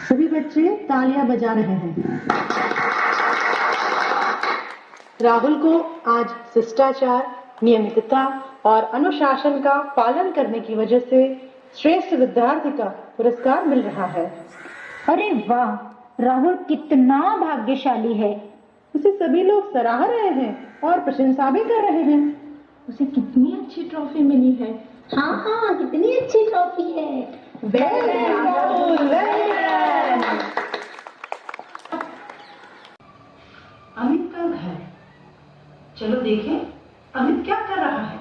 सभी बच्चे तालियां बजा रहे हैं। राहुल को आज शिष्टाचार, नियमितता और अनुशासन का पालन करने की वजह से श्रेष्ठ विद्यार्थी का पुरस्कार मिल रहा है। अरे वाह, राहुल कितना भाग्यशाली है। उसे सभी लोग सराह रहे हैं और प्रशंसा भी कर रहे हैं। उसे कितनी अच्छी ट्रॉफी मिली है। हाँ हाँ, कितनी अच्छी ट्रॉफी है। अमित का घर, चलो देखें अमित क्या कर रहा है।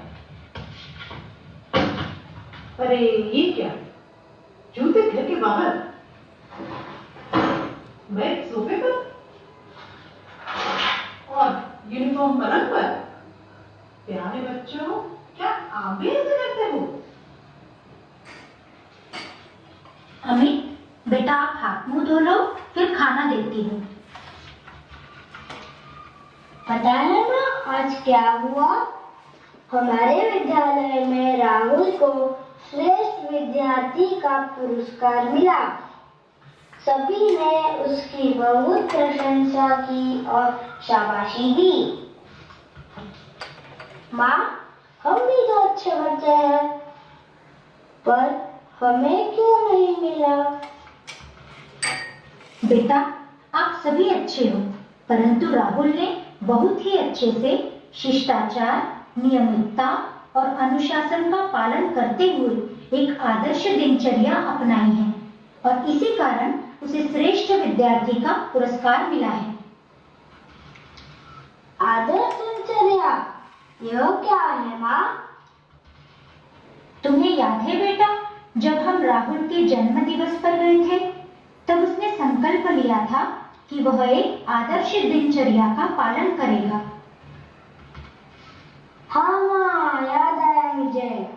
अरे ये क्या, जूते घर के बाहर, बैग सोफे पर और यूनिफॉर्म पलंग पर। प्यारे बच्चों, क्या आप भी ऐसे करते हो? अमित, बेटा आप हाथ मुंह धो लो, फिर खाना देती हूँ। पता है ना आज क्या हुआ? हमारे विद्यालय में राहुल को श्रेष्ठ विद्यार्थी का पुरस्कार मिला। सभी ने उसकी बहुत प्रशंसा की और शाबाशी दी। माँ, हम भी तो अच्छे बच्चे हैं, पर हमें क्यों नहीं मिला? बेटा आप सभी अच्छे हो, परंतु राहुल ने बहुत ही अच्छे से शिष्टाचार, नियमितता और अनुशासन का पालन करते हुए एक आदर्श दिनचर्या अपनाई है और इसी कारण उसे श्रेष्ठ विद्यार्थी का पुरस्कार मिला है। आदर्श दिनचर्या, यह क्या है माँ? तुम्हें याद है बेटा, जब हम राहुल के जन्म दिवस पर गए थे, तब उसने संकल्प लिया था कि वह एक आदर्श दिनचर्या का पालन करेगा। हाँ माँ, याद आया मुझे।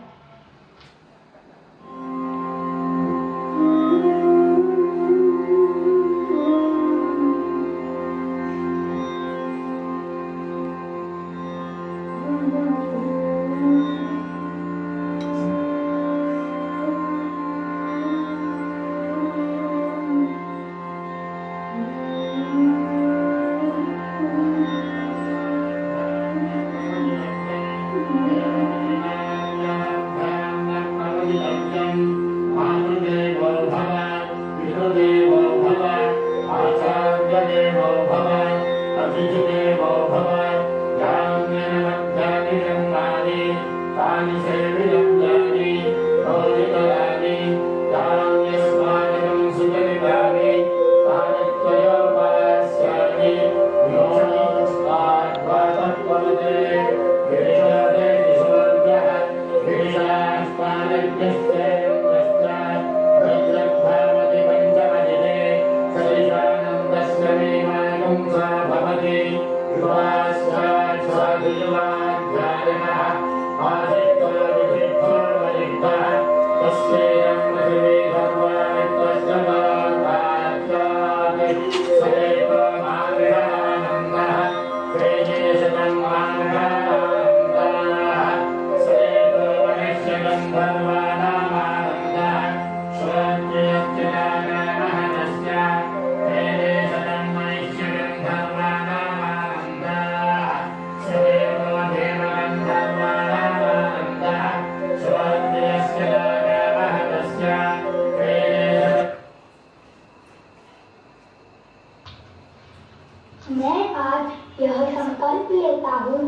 मैं आज यह संकल्प लेता हूँ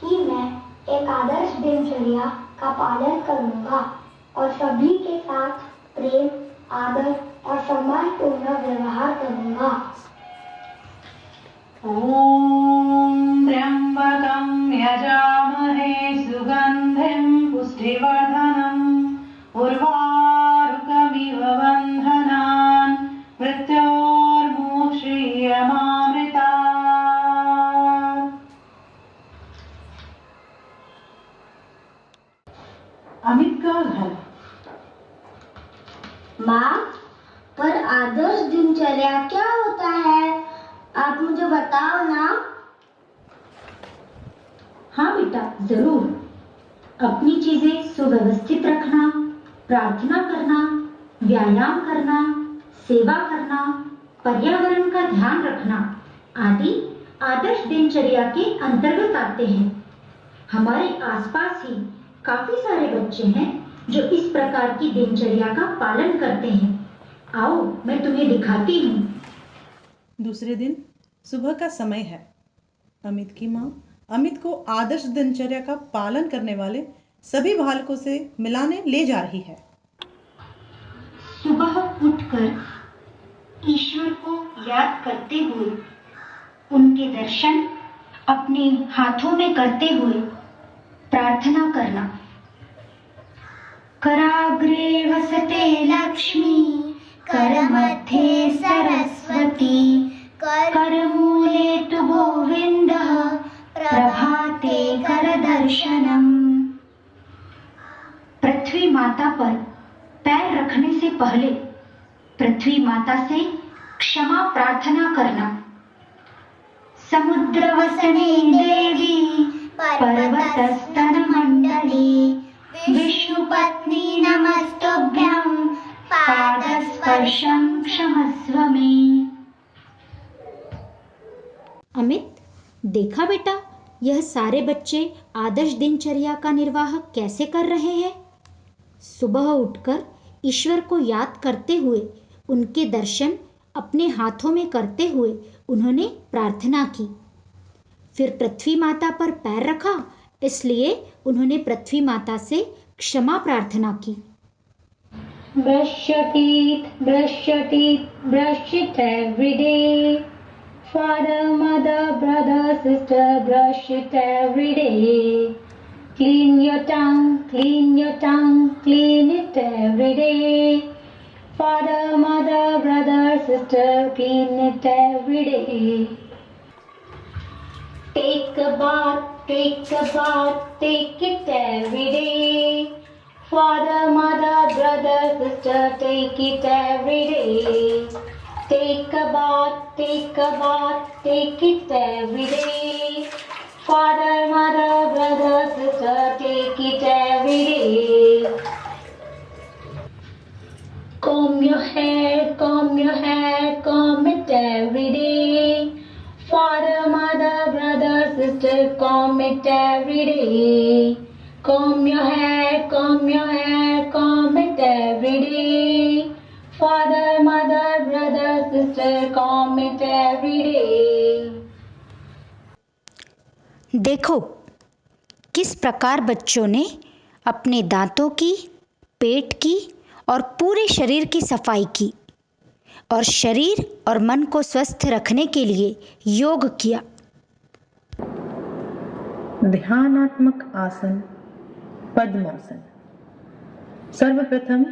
कि मैं एक आदर्श दिनचर्या का पालन करूँगा और सभी के साथ प्रेम, आदर और सम्मानपूर्ण व्यवहार करूँगा। ओम त्र्यंबकं यजामहे सुगंधिं पुष्टिवर्धनम् उर्वारुकमिव बन्धनान् मृत्योर्मुक्षीयमामृतात्। अमित का घर। माँ, पर आदर्श दिनचर्या क्या होता है? आप मुझे बताओ ना। हाँ बेटा, जरूर। अपनी चीजें सुव्यवस्थित रखना, प्रार्थना करना, व्यायाम करना, सेवा करना, पर्यावरण का ध्यान रखना आदि आदर्श दिनचर्या के अंतर्गत आते हैं। हमारे आसपास ही काफी सारे बच्चे हैं जो इस प्रकार की दिनचर्या का पालन करते हैं। आओ मैं तुम्हें दिखाती हूँ। दूसरे दिन सुबह का समय है। अमित की माँ अमित को आदर्श दिनचर्या का पालन करने वाले सभी बालकों से मिलाने ले जा रही है। सुबह उठकर ईश्वर को याद करते हुए, उनके दर्शन अपने हाथों में करते हुए प्रार्थना करना। कराग्रे वसते लक्ष्मी, करमध्ये सरस्वती, करमूले तु गोविन्दः, प्रभाते करदर्शनम्। पृथ्वी माता पर पैर रखने से पहले पृथ्वी माता से क्षमा प्रार्थना करना। समुद्र वसने देवी, पर्वतस्तन मंडली, विष्णु पत्नी नमस्तुभ्यं, पादस्पर्शं क्षमस्व मे। अमित, देखा बेटा, यह सारे बच्चे आदर्श दिनचर्या का निर्वाह कैसे कर रहे हैं। सुबह उठकर ईश्वर को याद करते हुए, उनके दर्शन अपने हाथों में करते हुए उन्होंने प्रार्थना की। फिर पृथ्वी माता पर पैर रखा, इसलिए उन्होंने पृथ्वी माता से क्षमा प्रार्थना की। Brush your teeth, brush your teeth, brush it every day. Father, mother, brother, sister, brush it every day. Clean your tongue, clean your tongue, clean it every day. Father, mother, brother, sister, clean it every day. Take a bath, take a bath, take it every day. Father, mother, brother, sister, take it every day. Take a bath, take a bath, take it every day. Father, mother, brother, sister, take it every day. Comb your hair, comb your hair, comb it every day. Father, mother, brother, sister, comb it every day. Comb your hair, comb your hair, comb it every day. Father, mother, brother, sister, comb it every day. देखो किस प्रकार बच्चों ने अपने दांतों की, पेट की और पूरे शरीर की सफाई की और शरीर और मन को स्वस्थ रखने के लिए योग किया। ध्यानात्मक आसन पद्मासन। सर्वप्रथम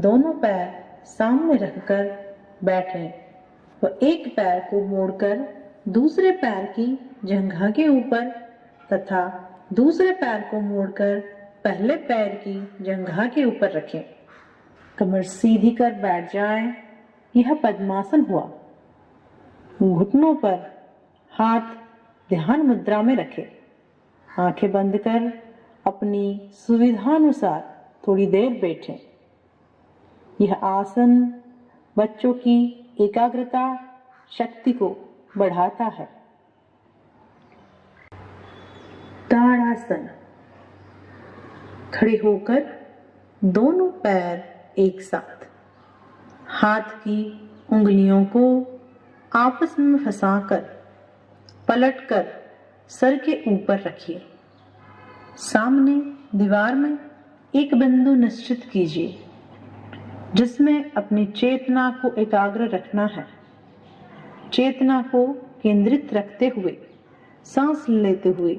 दोनों पैर सामने रखकर बैठें व एक पैर को मोड़कर दूसरे पैर की जंघा के ऊपर तथा दूसरे पैर को मोड़कर पहले पैर की जंघा के ऊपर रखें। कमर सीधी कर बैठ जाएं। यह पद्मासन हुआ। घुटनों पर हाथ ध्यान मुद्रा में रखें। आंखें बंद कर अपनी सुविधानुसार थोड़ी देर बैठें। यह आसन बच्चों की एकाग्रता शक्ति को बढ़ाता है। ताड़ासन। खड़े होकर दोनों पैर एक साथ, हाथ की उंगलियों को आपस में फंसाकर पलटकर सर के ऊपर रखिए। सामने दीवार में एक बिंदु निश्चित कीजिए जिसमें अपनी चेतना को एकाग्र रखना है। चेतना को केंद्रित रखते हुए सांस लेते हुए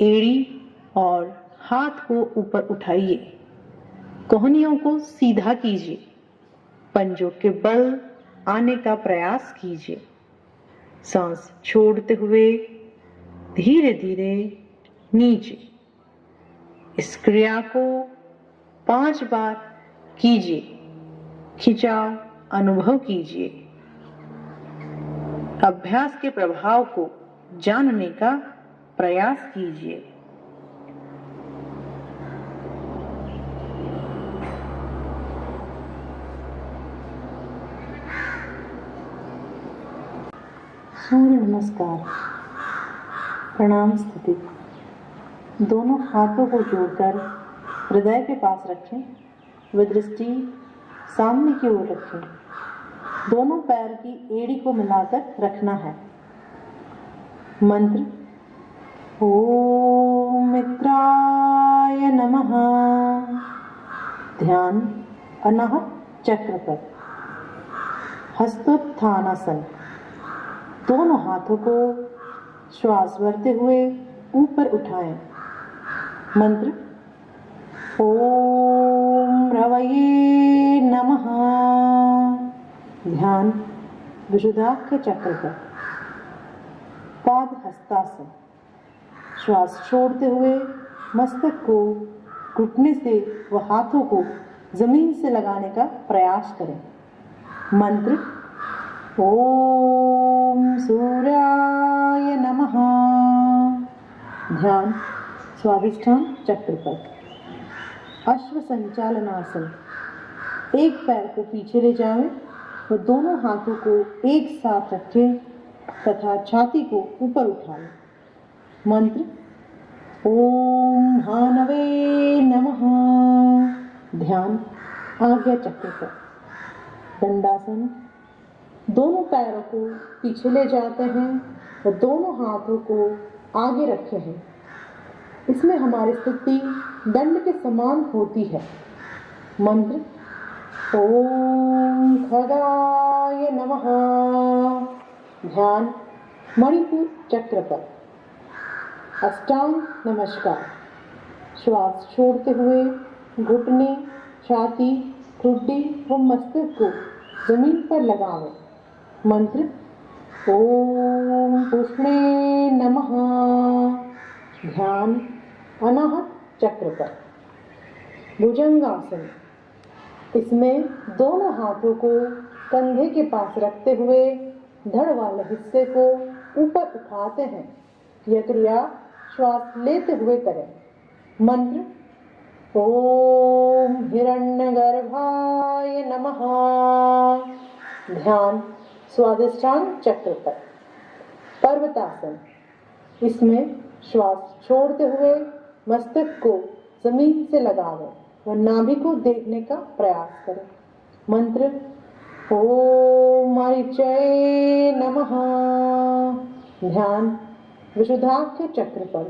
एड़ी और हाथ को ऊपर उठाइए। कोहनियों को सीधा कीजिए। पंजों के बल आने का प्रयास कीजिए। सांस छोड़ते हुए धीरे धीरे नीचे। इस क्रिया को 5 बार कीजिए। खिंचाव अनुभव कीजिए। अभ्यास के प्रभाव को जानने का प्रयास कीजिए। सूर्य नमस्कार। प्रणाम स्थिति। दोनों हाथों को जोड़कर हृदय के पास रखें व दृष्टि सामने की ओर रखें। दोनों पैर की एड़ी को मिलाकर रखना है। मंत्र ओम मित्राय नमः। ध्यान अनाहत चक्र पर। हस्तोत्थानासन। दोनों हाथों को श्वास भरते हुए ऊपर उठाएं। मंत्र ओम रवये नमः। ध्यान विशुद्धाक्ष चक्र पर। पाद हस्तासन। श्वास छोड़ते हुए मस्तक को घुटने से व हाथों को जमीन से लगाने का प्रयास करें। मंत्र ओम सूर्याय नमः। ध्यान स्वादिष्ठान चक्र पर। अश्व संचालनासन। एक पैर को पीछे ले जाएं और दोनों हाथों को एक साथ रखें तथा छाती को ऊपर उठाएं। मंत्र ओम भानवे नमः। ध्यान आज्ञा चक्र पर। दंडासन। दोनों पैरों को पीछे ले जाते हैं और दोनों हाथों को आगे रखे हैं। इसमें हमारी स्थिति दंड के समान होती है। मंत्र ओम खगाय नमः। ध्यान मणिपुर चक्र पर। अष्टांग नमस्कार। श्वास छोड़ते हुए घुटने, छाती, ठुड्डी व मस्तक को जमीन पर लगाएं। मंत्र ओम पुष्णे नमः। ध्यान अनाहत चक्र पर। भुजंगासन। इसमें दोनों हाथों को कंधे के पास रखते हुए धड़ वाले हिस्से को ऊपर उठाते हैं। यह क्रिया श्वास लेते हुए करें। मंत्र ओम हिरण्यगर्भाय नमः। ध्यान स्वादिष्ठान चक्र पर। पर्वतासन। इसमें श्वास छोड़ते हुए मस्तक को जमीन से लगाएं और नाभि को देखने का प्रयास करें। मंत्र ओम मरीचये नमः। ध्यान विशुद्धाक्ष चक्र पर।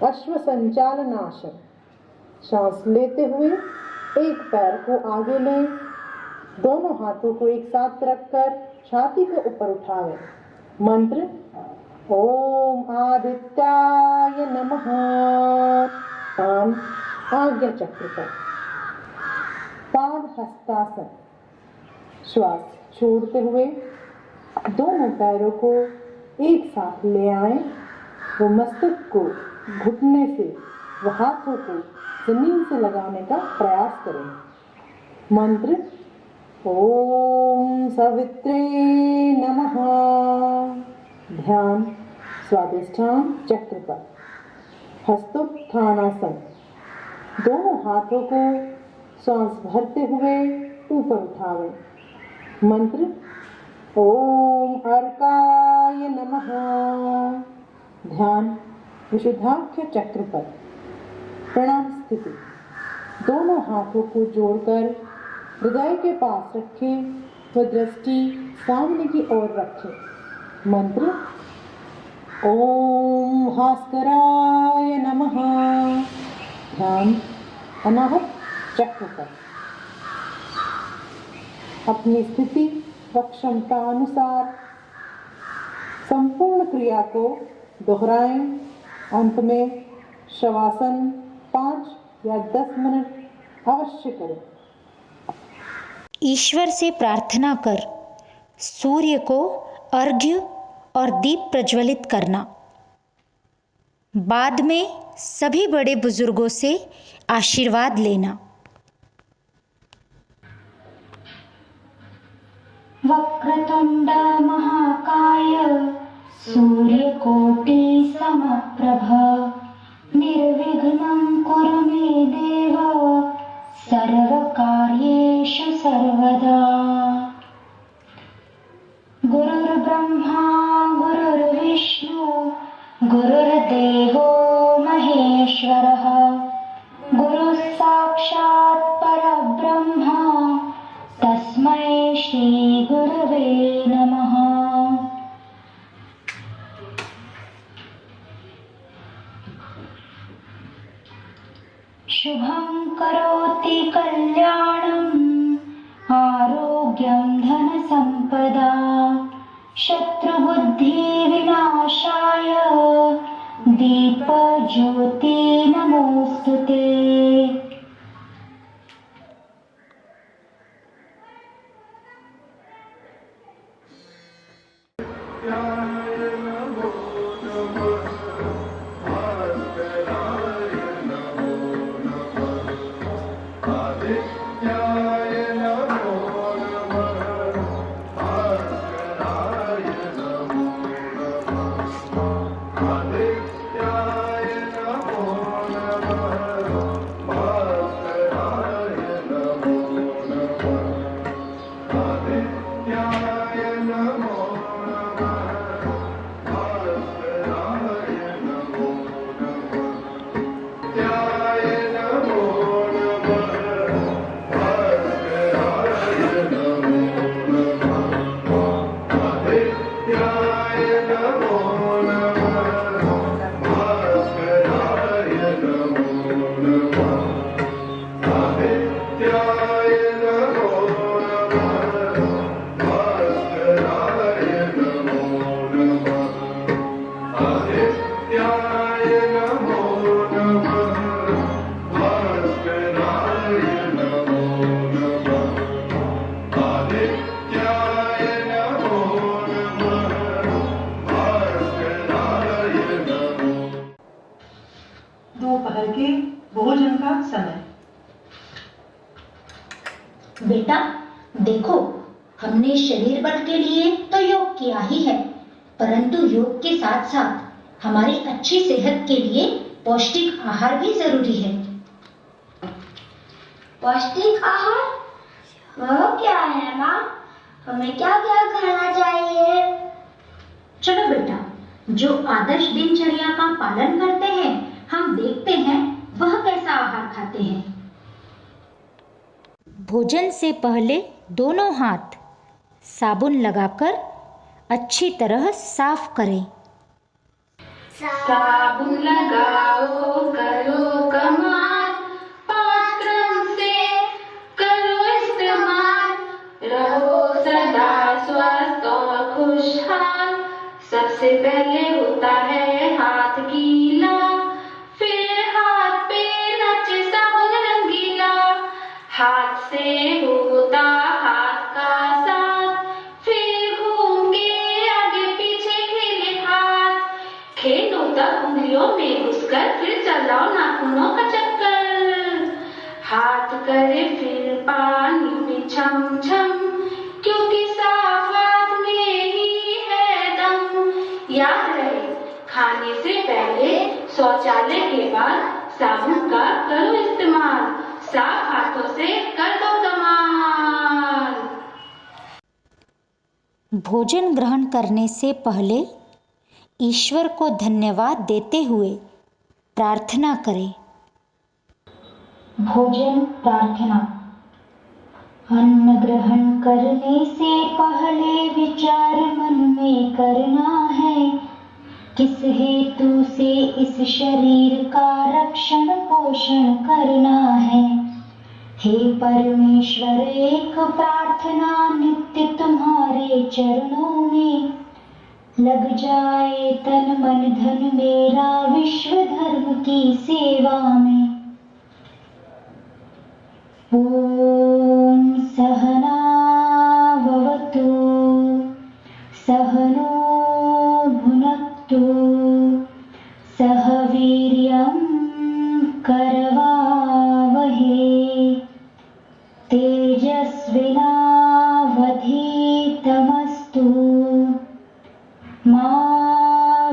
अश्व संचालनासन। सांस लेते हुए एक पैर को आगे लें, दोनों हाथों को एक साथ रखकर छाती को ऊपर उठाएं। मंत्र ओम आदित्याय नमः। ध्यान आज्ञा चक्र पर। पाद हस्तासन। श्वास छोड़ते हुए दोनों पैरों को एक साथ ले आएं वो मस्तक को घुटने से व हाथों को जमीन से लगाने का प्रयास करें। मंत्र ओम सवित्रे नमः। ध्यान स्वादिष्ठान चक्र पर। हस्तोत्थानासन। दोनों हाथों को सांस भरते हुए ऊपर उठाएं। मंत्र ओम अर्काय नमः। ध्यान विशुद्धाक्ष चक्र पर। प्रणाम स्थिति। दोनों हाथों को जोड़कर हृदय के पास रखें व दृष्टि सामने की ओर रखें। मंत्र ओम भास्कराय नमः। ध्यान अनाहत चक्र पर। अपनी स्थिति व क्षमता अनुसार संपूर्ण क्रिया को दोहराएं। अंत में शवासन 5 या 10 मिनट अवश्य करें। ईश्वर से प्रार्थना कर सूर्य को अर्घ्य और दीप प्रज्वलित करना। बाद में सभी बड़े बुजुर्गों से आशीर्वाद लेना। वक्रतुंड महाकाय सूर्यकोटि समप्रभ निर्विघ्नं कुरु मे देव सर्वकार्येषु सर्वदा। गुरुर्ब्रह्मा श्री गुरवे नमः। शुभं करोति कल्याणं आरोग्यं धनसम्पदा शत्रुबुद्धि विनाशाय दीपज्योति नमोस्तुते। दोपहर के भोजन का समय। बेटा देखो, हमने शरीर बल के लिए तो योग किया ही है, परंतु योग के साथ साथ हमारी अच्छी सेहत के लिए पौष्टिक आहार भी जरूरी है। पौष्टिक आहार वह क्या है माँ? हमें क्या क्या खाना चाहिए? चलो बेटा, जो आदर्श दिनचर्या का पालन करते हैं हम देखते हैं वह कैसा आहार खाते हैं। भोजन से पहले दोनों हाथ साबुन लगाकर अच्छी तरह साफ करें। साबुन लगाओ करो कमाल, 5 क्रम से करो इस्तेमाल, रहो सदा स्वस्थ और खुशहाल। सबसे पहले होता है हाथ गीला, फिर हाथ पे नचे साबुन रंगीला। हाथ से होता हाथ का साथ, फिर घूम के आगे पीछे खेले हाथ। खेलो तक उंगलियों में घुसकर, फिर चलाओ नाखूनों का चक्कर। हाथ करे फिर पानी में छम छम, क्योंकि साफ हाथ में ही है दम। याद रहे, खाने से पहले, शौचालय के बाद साबुन का करो इस्तेमाल। साफ हाथों से कर दो कमाल। भोजन ग्रहण करने से पहले ईश्वर को धन्यवाद देते हुए प्रार्थना करें। भोजन प्रार्थना। अन्न ग्रहण करने से पहले विचार मन में करना है, किस हेतु से इस शरीर का रक्षण पोषण करना है। हे परमेश्वर, एक प्रार्थना नित्य तुम्हारे चरणों में, लग जाए तन मन धन मेरा विश्व धर्म की सेवा में। ओम सहना भवतु, सहनो भुनक्तु, सह वीर्यं करवावहे, तेजस्विनावधीतमस्तु मा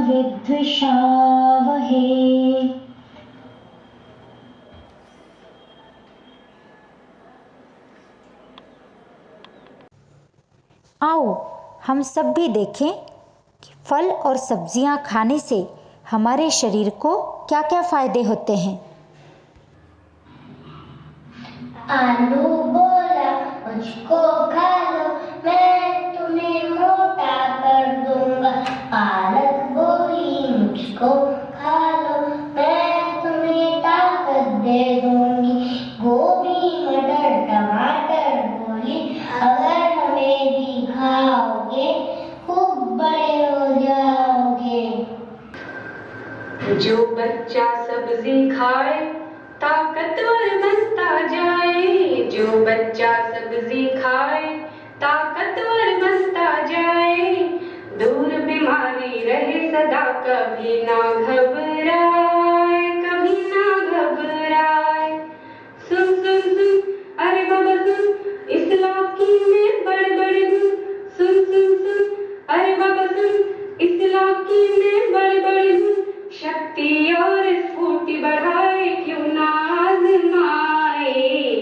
विद्विषावहे। आओ हम सब भी देखें कि फल और सब्जियां खाने से हमारे शरीर को क्या क्या फायदे होते हैं। आलू बोला मुझको खा लो, जो बच्चा सब्जी खाए ताकतवर बनता जाए, जो बच्चा सब्जी खाए ताकतवर बनता जाए, दूर बीमारी रहे सदा कभी ना घबराए, कभी ना घबराए। सुन सुन सुन अरे बाबा सुन, इस लौकी में बड़े बड़े गुण। सुन सुन सुन अरे बाबा सुन, इस लौकी में बड़े बड़े गुण, शक्ति और स्फूर्ति बढ़ाए क्यों ना आजमाए।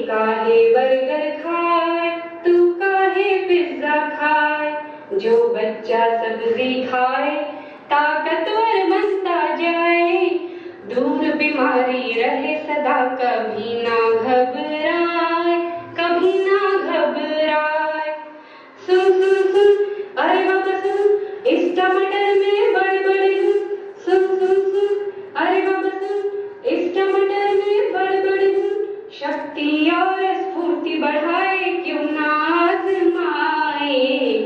काहे बर्गर खाए तू काहे पिज्जा खाए, जो बच्चा सब्जी खाए ताकतवर बनता जाए, दूर बीमारी रहे सदा कभी ना घबराए, कभी ना घबराए। सुन सुन सुन अरे बाबा सुन, इस टमाटर में बड़े बड़े गुण। सुन सुन सुन अरे बाबा सुन, इस टमाटर में बड़े बड़े गुण, शक्ति और स्फूर्ति बढ़ाए क्यों ना आजमाए।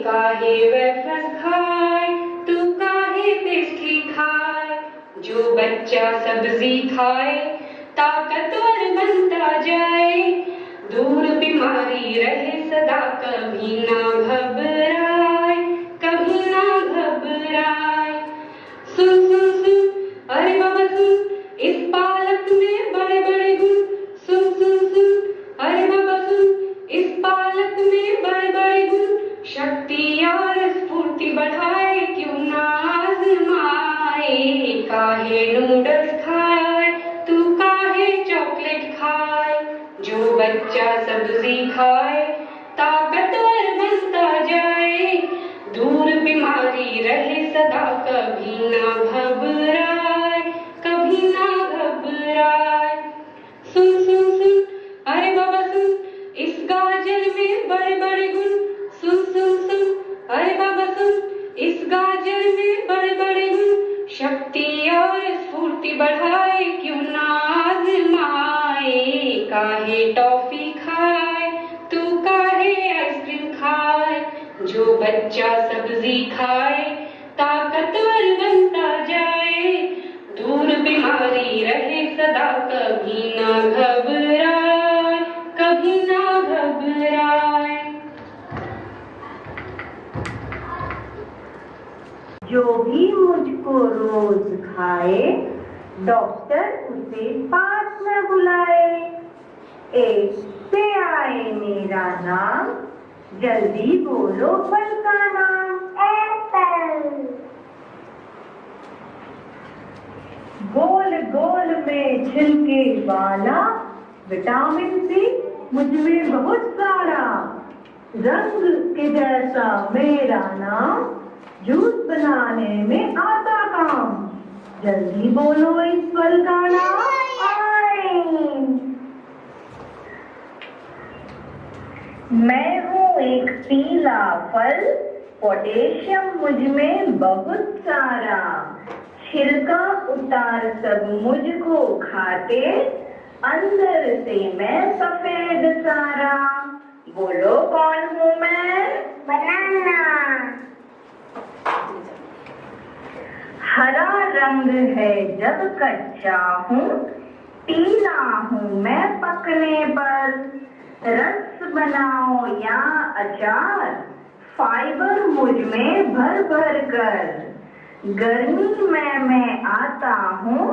काहे वेफर्स खाए तू काहे पेस्ट्री खाए, जो बच्चा सब्जी खाए ताकतवर बनता जाए, दूर बीमारी रहे सदा कभी ना घबराए, कभी ना घबराए। सुन सुन सुन अरे बाबा सुन, इस पालक में बड़े बड़े गुण। सुन सुन सुन अरे बाबा सुन, इस पालक में बड़े बड़े गुण, शक्ति और स्फूर्ति बढ़ाए क्यों ना आजमाए। काहे नूडल्स खाए तू काहे चॉकलेट खाए, जो बच्चा सब्जी खाए ताकतवर बनता जाए, दूर बीमारी रहे सदा कभी ना घबराए, कभी ना घबराए। सुन सुन सुन अरे बाबा सुन, इस गाजर में बड़े बड़े गुण। सुन सुन सुन अरे बाबा सुन, इस गाजर में बड़े बड़े गुण, शक्ति और स्फूर्ति बढ़ाए क्यों ना आजमाए। काहे टॉफी खाए तू काहे आइसक्रीम खाए, जो बच्चा सब्जी खाए ताकतवर बनता जाए, दूर बीमारी रहे सदा कभी ना घबराए, कभी ना घबराए। जो भी मुझको रोज खाए डॉक्टर उसे पास न बुलाए। एक से आए मेरा नाम, जल्दी बोलो फल का नाम। एप्पल। गोल गोल में छिलके वाला, विटामिन सी मुझ में बहुत सारा, रंग के जैसा मेरा नाम, जूस बनाने में आता काम। जल्दी बोलो इस फल का नाम। ऑरेंज। मैं हूँ एक पीला फल, पोटेशियम मुझ में बहुत सारा, छिलका उतार सब मुझको खाते, अंदर से मैं सफेद सारा। बोलो कौन हूँ मैं? बनाना। हरा रंग है जब कच्चा हूँ, पीला हूँ मैं पकने पर, रस बनाओ या अचार, फाइबर मुझ में भर भर कर, गर्मी में मैं आता हूँ,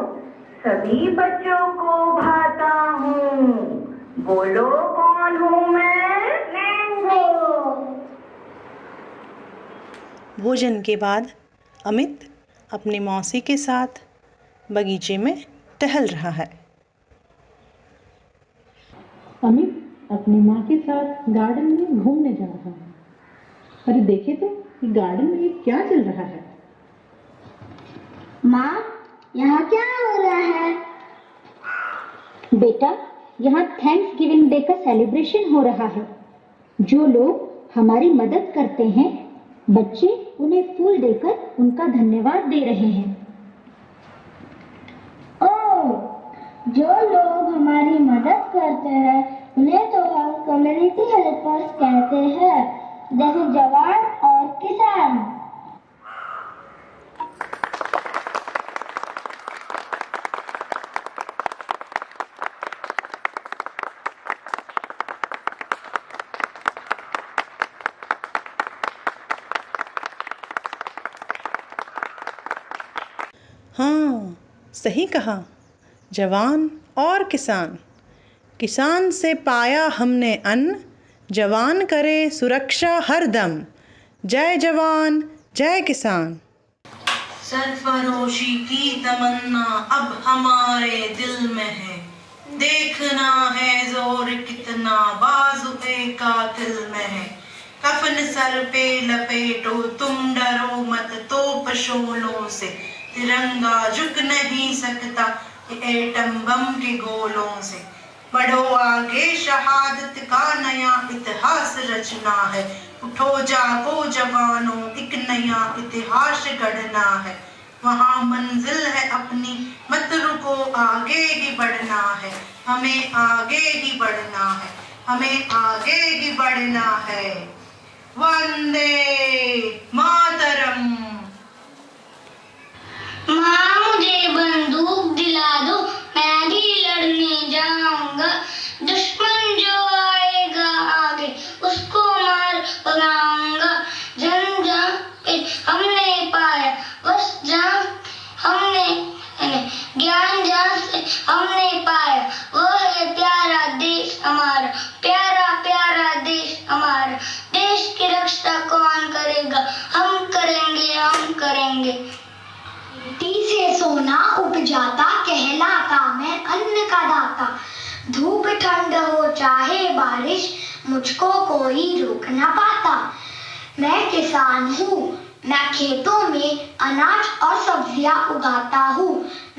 सभी बच्चों को भाता हूँ। बोलो कौन हूँ मैं? मैंगो। भोजन के बाद अमित अपनी मौसी के साथ बगीचे में टहल रहा है। अमित अपनी माँ के साथ गार्डन में घूमने जा रहा है। अरे देखे तो कि गार्डन में ये क्या चल रहा है। माँ, यहाँ क्या हो रहा है? बेटा, यहाँ थैंक्स गिविंग डे का सेलिब्रेशन हो रहा है। जो लोग हमारी मदद करते हैं, बच्चे उन्हें फूल देकर उनका धन्यवाद दे रहे हैं। ओह, जो लोग हमारी मदद करते हैं उन्हें तो हम कम्युनिटी हेल्पर्स कहते हैं, जैसे जवान और किसान। हाँ, सही कहा। जवान और किसान। किसान से पाया हमने अन्न, जवान करे सुरक्षा हर दम। जय जवान जय किसान। सरफरोशी की तमन्ना अब हमारे दिल में है। देखना है जोर कितना बाजुए कातिल में है। कफन सर पे लपेटो तुम डरो मत तोप शोलों से। तिरंगा झुक नहीं सकता एटम बम के गोलों से। बढ़ो आगे शहादत का नया इतिहास रचना है। उठो जागो जवानों एक नया इतिहास गढ़ना है। वहाँ मंजिल है अपनी मत रुको आगे ही बढ़ना है। हमें आगे ही बढ़ना है। हमें आगे ही बढ़ना है। वंदे मातरम। माँ मुझे बंदूक दिला दो, मैं भी लड़ने जाऊंगा। दुश्मन जो आएगा आगे उसको मार भगाऊंगा। जन जहाँ पे हमने पाया बस जहाँ हमने ज्ञान जहाँ से हमने पाया वो है प्यारा देश हमारा। प्यारा प्यारा देश हमारा। देश की रक्षा कौन करेगा? हम करेंगे, हम करेंगे। मिट्टी से सोना उपजाता कहलाता मैं अन्न का दाता। धूप ठंड हो चाहे बारिश मुझको कोई रोक ना पाता। मैं किसान हूँ, मैं खेतों में अनाज और सब्जियां उगाता हूँ।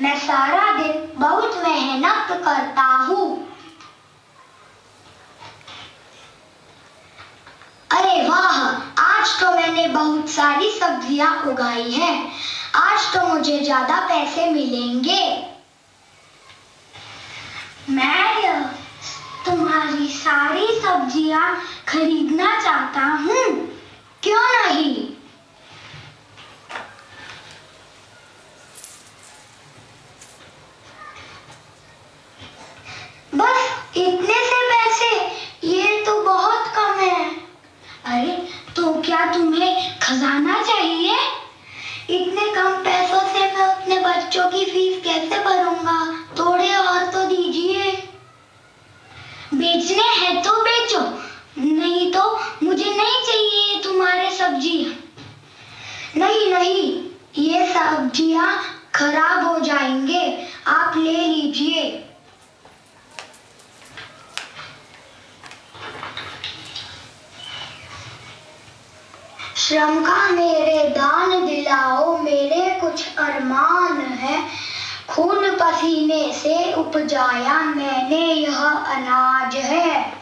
मैं सारा दिन बहुत मेहनत करता हूँ। अरे वाह, आज तो मैंने बहुत सारी सब्जियां उगाई हैं। आज तो मुझे ज्यादा पैसे मिलेंगे। मैं तुम्हारी सारी सब्जियां खरीदना चाहता हूँ, क्यों नहीं? बस इतने से पैसे? ये तो बहुत कम है। अरे तो क्या तुम्हें खजाना चाहिए? इतने कम पैसों से मैं अपने बच्चों की फीस कैसे भरूंगा? थोड़े और तो दीजिए। बेचने हैं तो बेचो, नहीं तो मुझे नहीं चाहिए तुम्हारे सब्जियां। नहीं नहीं, ये सब्जियां खराब हो जाएंगे, आप ले लीजिए। श्रम का मेरे दान दिलाओ, मेरे कुछ अरमान है। खून पसीने से उपजाया मैंने यह अनाज है।